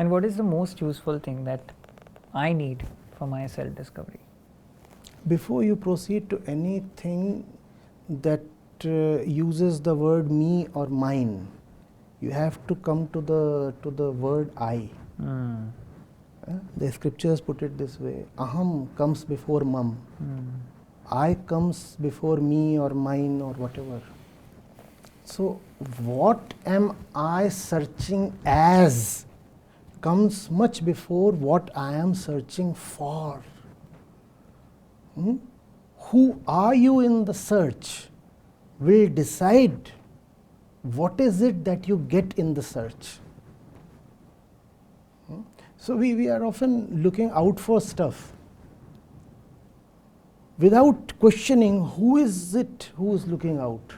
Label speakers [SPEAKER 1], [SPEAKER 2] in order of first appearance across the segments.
[SPEAKER 1] And what is the most useful thing that I need for my self-discovery?
[SPEAKER 2] Before you proceed to anything that uses the word me or mine, you have to come to the word I. The scriptures put it this way: aham comes before mam. I comes before me or mine or whatever. So what am I searching as comes much before what I am searching for. Who are you in the search will decide what is it that you get in the search. So we are often looking out for stuff without questioning who is it who is looking out.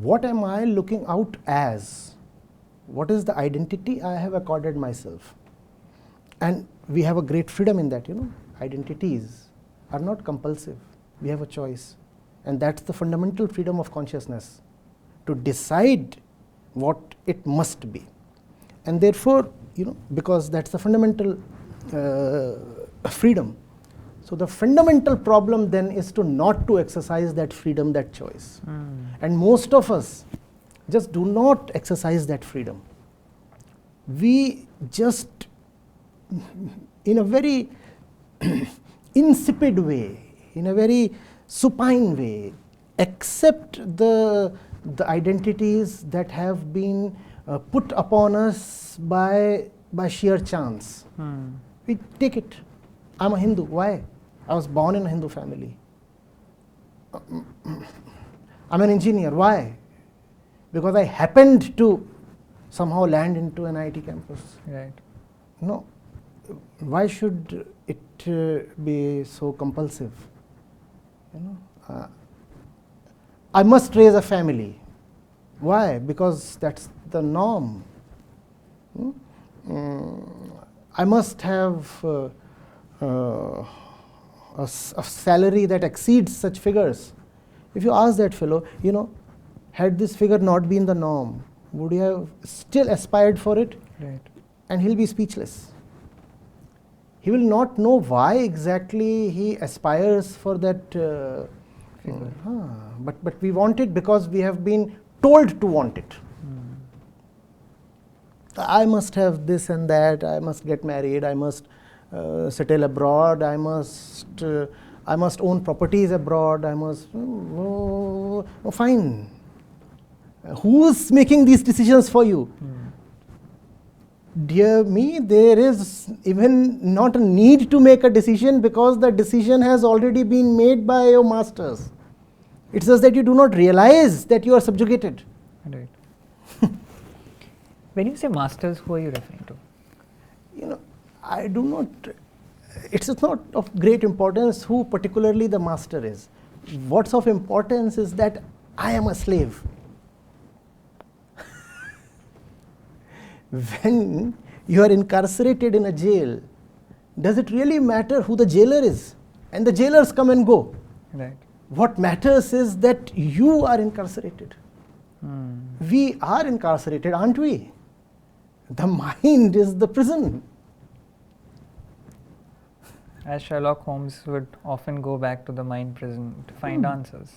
[SPEAKER 2] What am I looking out as? What is the identity I have accorded myself? And we have a great freedom in that, Identities are not compulsive. We have a choice. And that's the fundamental freedom of consciousness, to decide what it must be. And therefore, because that's the fundamental freedom. So the fundamental problem then is to not to exercise that freedom, that choice. And most of us just do not exercise that freedom. We just, in a very insipid way, in a very supine way, accept the identities that have been put upon us by sheer chance. We take it. I'm a Hindu. Why? I was born in a Hindu family. I'm an engineer. Why? Because I happened to somehow land into an IT campus.
[SPEAKER 1] Right.
[SPEAKER 2] No. Why should it be so compulsive? I must raise a family. Why? Because that's the norm. I must have a salary that exceeds such figures. If you ask that fellow, had this figure not been the norm, would you have still aspired for it?
[SPEAKER 1] Right.
[SPEAKER 2] And he'll be speechless. He will not know why exactly he aspires for that figure. But we want it because we have been told to want it. I must have this and that, I must get married, I must settle abroad, I must own properties abroad, I must... fine. Who's making these decisions for you? Dear me, there is even not a need to make a decision, because the decision has already been made by your masters. It's just that you do not realize that you are subjugated.
[SPEAKER 1] Right. When you say masters, who are you referring to?
[SPEAKER 2] I do not... It's not of great importance who particularly the master is. What's of importance is that I am a slave. When you are incarcerated in a jail, does it really matter who the jailer is? And the jailers come and go.
[SPEAKER 1] Right.
[SPEAKER 2] What matters is that you are incarcerated. We are incarcerated, aren't we? The mind is the prison.
[SPEAKER 1] As Sherlock Holmes would often go back to the mind prison to find answers.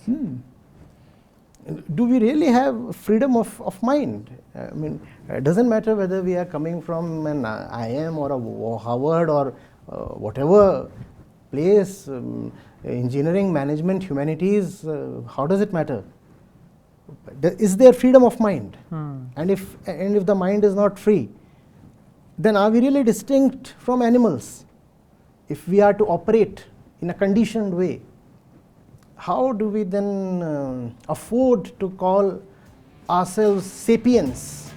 [SPEAKER 2] Do we really have freedom of mind? I mean, it doesn't matter whether we are coming from an IIM or a Harvard or whatever place, engineering, management, humanities, how does it matter? Is there freedom of mind? And if the mind is not free, then are we really distinct from animals? If we are to operate in a conditioned way, how do we then afford to call ourselves sapiens?